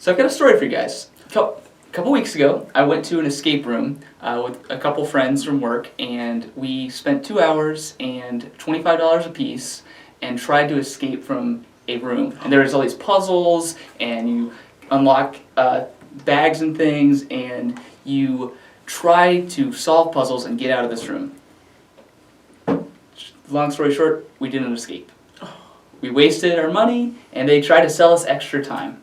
So I've got a story for you guys. A couple weeks ago, I went to an escape room with a couple friends from work, and we spent 2 hours and $25 a piece and tried to escape from a room. And there was all these puzzles, and you unlock bags and things, and you try to solve puzzles and get out of this room. Long story short, we didn't escape. We wasted our money, and they tried to sell us extra time.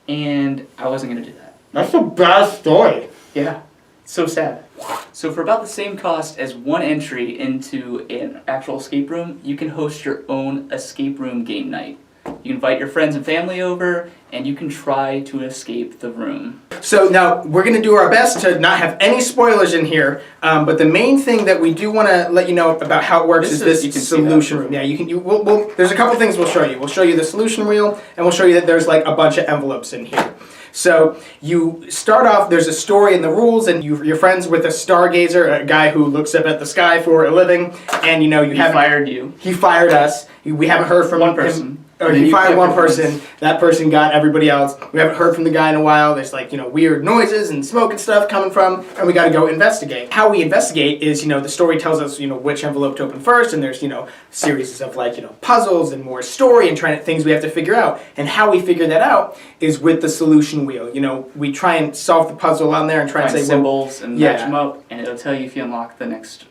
And I wasn't going to do that. That's a bad story. Yeah, so sad. So for about the same cost as one entry into an actual escape room, you can host your own escape room game night. You invite your friends and family over, and you can try to escape the room. So now we're going to do our best to not have any spoilers in here, but the main thing that we do want to let you know about how it works is this solution room. Yeah, there's a couple things we'll show you. We'll show you the solution wheel, and we'll show you that there's like a bunch of envelopes in here. So you start off, there's a story in the rules, and you're friends with a Stargazer, a guy who looks up at the sky for a living, and He fired you. He fired us. We haven't heard from one person. him. Or he fired one person, that person got everybody else. We haven't heard from the guy in a while. There's weird noises and smoke and stuff coming from, and we got to go investigate. How we investigate is, the story tells us, which envelope to open first, and there's, series of puzzles and more story and things we have to figure out. And how we figure that out is with the solution wheel. We try and solve the puzzle on there and try and say symbols and match them up, and it'll tell you if you unlock the next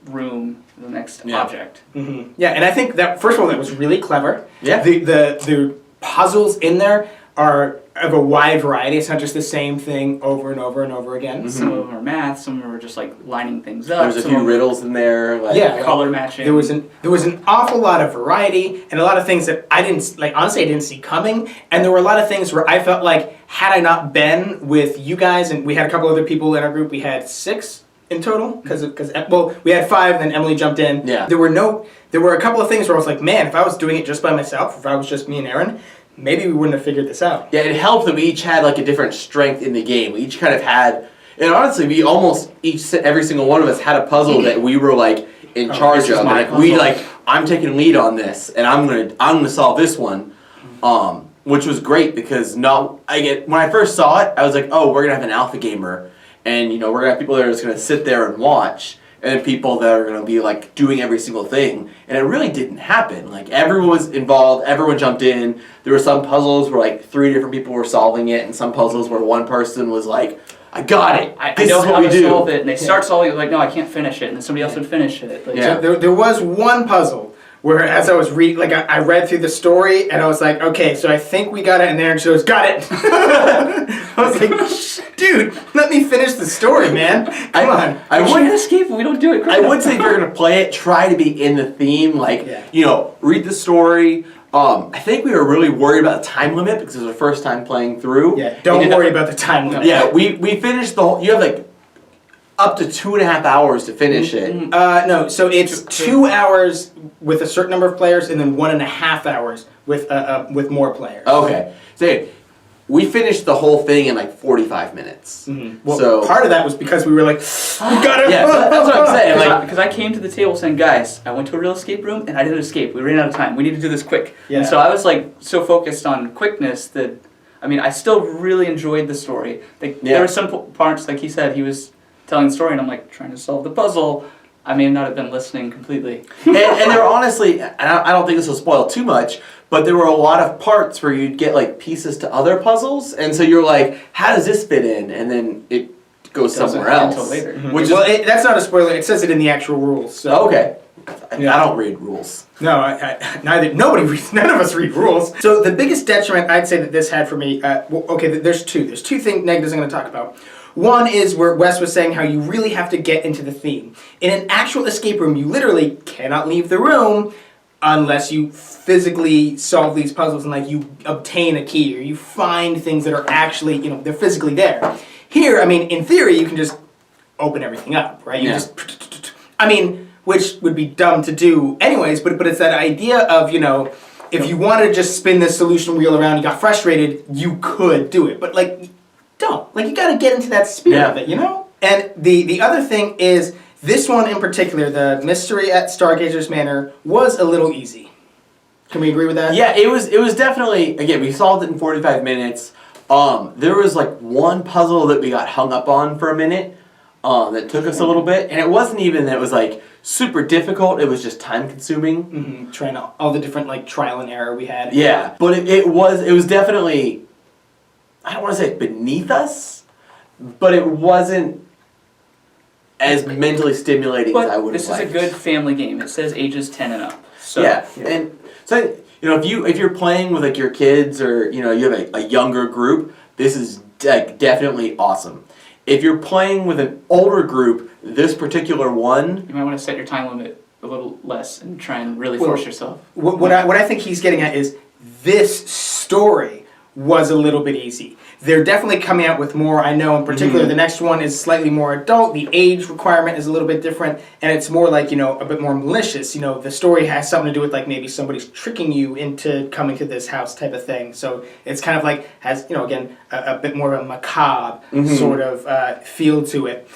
room, the next object. Mm-hmm. Yeah, and I think that first of all, that was really clever. Yeah. The puzzles in there are of a wide variety. It's not just the same thing over and over and over again. Mm-hmm. Some of them are math. Some of them are just lining things up. There's a few riddles in there. Color matching. There was an awful lot of variety and a lot of things that I didn't honestly I didn't see coming. And there were a lot of things where I felt like had I not been with you guys, and we had a couple other people in our group. We had 6. In total, because we had 5, and then Emily jumped in. Yeah. There were a couple of things where I was like, man, if I was doing it just by myself, if I was just me and Aaron, maybe we wouldn't have figured this out. Yeah, it helped that we each had a different strength in the game. We each kind of had, and honestly, we almost every single one of us had a puzzle that we were in charge of. I'm taking lead on this, and I'm gonna solve this one, which was great because when I first saw it, I was like, oh, we're gonna have an alpha gamer. And, we're going to have people that are just going to sit there and watch, and then people that are going to be, doing every single thing. And it really didn't happen. Everyone was involved, everyone jumped in. There were some puzzles where, 3 different people were solving it, and some puzzles where one person was like, I got it. I know how to solve it. And they start solving it, no, I can't finish it. And then somebody else would finish it. So there was one puzzle where as I was I read through the story, and I was like, okay, so I think we got it. And Aaron goes, got it. I was like, dude, let me finish the story, man. Come on. I wouldn't escape if we don't do it. I would say if you're going to play it, try to be in the theme. Read the story. I think we were really worried about the time limit because it was our first time playing through. Yeah, don't worry about the time limit. Yeah, we finished the whole... You have up to 2.5 hours to finish it. No, so it's 2 hours with a certain number of players, and then 1.5 hours with more players. Okay, so we finished the whole thing in 45 minutes. Mm-hmm. Well, part of that was because we were like, we gotta. Yeah, that's what I'm saying. Because I came to the table saying, guys, I went to a real escape room and I didn't escape. We ran out of time. We need to do this quick. Yeah. And so I was so focused on quickness that, I still really enjoyed the story. There were some parts, like he said, he was telling the story, and I'm trying to solve the puzzle. I may not have been listening completely. and there were honestly, and I don't think this will spoil too much, but there were a lot of parts where you'd get pieces to other puzzles, and so you're like, how does this fit in? And then it goes somewhere else. Until later. Mm-hmm. That's not a spoiler. It says it in the actual rules. So. Okay. I don't read rules. No, nobody reads. None of us read rules. So the biggest detriment I'd say that this had for me, there's 2. There's 2 negatives I'm going to talk about. One is where Wes was saying how you really have to get into the theme. In an actual escape room, you literally cannot leave the room unless you physically solve these puzzles and you obtain a key or you find things that are actually, they're physically there. Here, in theory, you can just open everything up, right? Which would be dumb to do anyways, but it's that idea of, if you wanted to just spin this solution wheel around, you got frustrated, you could do it. But don't. You gotta get into that spirit of it, And the other thing is, this one in particular, the mystery at Stargazer's Manor, was a little easy. Can we agree with that? Yeah, it was definitely, again, we solved it in 45 minutes. There was like one puzzle that we got hung up on for a minute that took us a little bit, and it wasn't even that it was like super difficult, it was just time consuming. Mm-hmm. Trying all the different like trial and error we had. Yeah, but it was definitely, I don't want to say beneath us, but it wasn't as mentally stimulating as I would have liked. This is a good family game. It says ages 10 and up. So yeah, and so if you're playing with like your kids or you have a younger group, this is definitely awesome. If you're playing with an older group, this particular one, you might want to set your time limit a little less and try and really force yourself. What I think he's getting at is this story was a little bit easy. They're definitely coming out with more. I know in particular the next one is slightly more adult. The age requirement is a little bit different, and it's more like, a bit more malicious. The story has something to do with like maybe somebody's tricking you into coming to this house type of thing. So it's kind of like has, again, a bit more of a macabre sort of feel to it.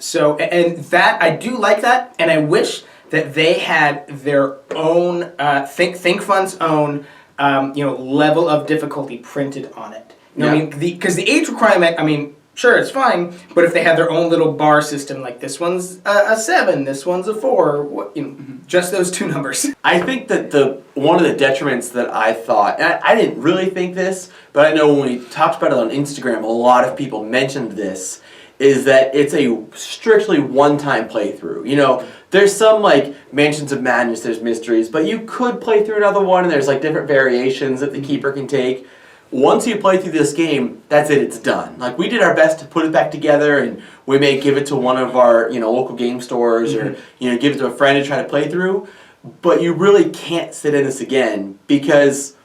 So that I do like that, and I wish that they had their own Think Fun's own level of difficulty printed on it. What I mean? Because the age requirement, sure, it's fine, but if they had their own little bar system, like this one's a 7, this one's a 4, just those two numbers. I think that one of the detriments that I thought, and I didn't really think this, but I know when we talked about it on Instagram, a lot of people mentioned this, is that it's a strictly one-time playthrough. There's some like Mansions of Madness, there's mysteries, but you could play through another one, and there's like different variations that the keeper can take. Once you play through this game, that's it, it's done. Like, we did our best to put it back together, and we may give it to one of our, local game stores, or, give it to a friend to try to play through, but you really can't sit in this again, because,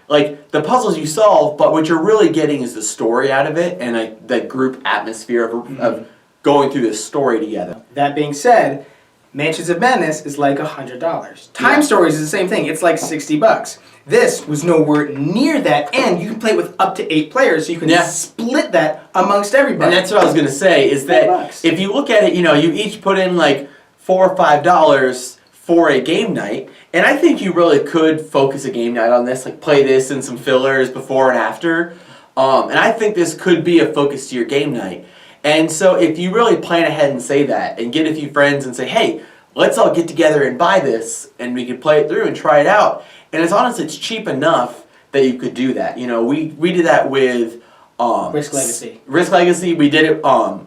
like, the puzzles you solve, but what you're really getting is the story out of it, and, like, the group atmosphere of going through this story together. That being said, Mansions of Madness is like $100. Time Stories is the same thing, it's like $60. This was nowhere near that, and you can play with up to 8 players, so you can split that amongst everybody. And that's what I was going to say, is that if you look at it, you each put in like $4 or $5 for a game night, and I think you really could focus a game night on this, like play this and some fillers before and after, and I think this could be a focus to your game night. And so if you really plan ahead and say that, and get a few friends and say, hey, let's all get together and buy this, and we can play it through and try it out. And it's cheap enough that you could do that. We did that with Risk Legacy. Risk Legacy. We did it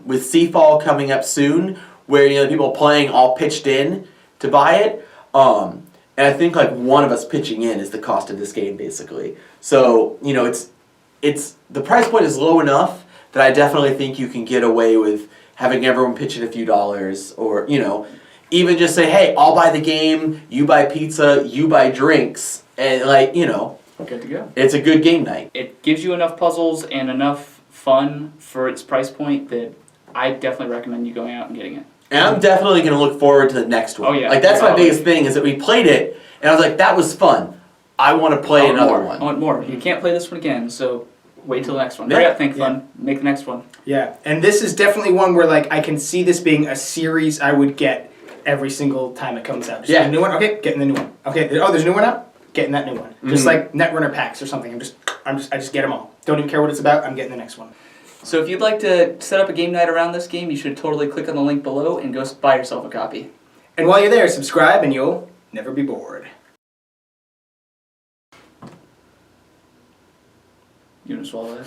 with Seafall coming up soon, where people playing all pitched in to buy it. And I think like one of us pitching in is the cost of this game basically. So it's the price point is low enough that I definitely think you can get away with having everyone pitch in a few dollars, or even just say, hey, I'll buy the game, you buy pizza, you buy drinks, and good to go. It's a good game night. It gives you enough puzzles and enough fun for its price point that I definitely recommend you going out and getting it. And I'm definitely going to look forward to the next one. Oh yeah. Like, that's my biggest thing, is that we played it, and I was like, that was fun. I want to play another one. I want more. You can't play this one again, so wait till the next one. Yeah. Hurry up, Think Fun. Make the next one. Yeah, and this is definitely one where like I can see this being a series I would get every single time it comes out. Just a new one, okay, getting the new one. Okay, there's a new one out, getting that new one. Just like Netrunner packs or something. I just get them all. Don't even care what it's about. I'm getting the next one. So if you'd like to set up a game night around this game, you should totally click on the link below and go buy yourself a copy. And while you're there, subscribe and you'll never be bored. You want to swallow that?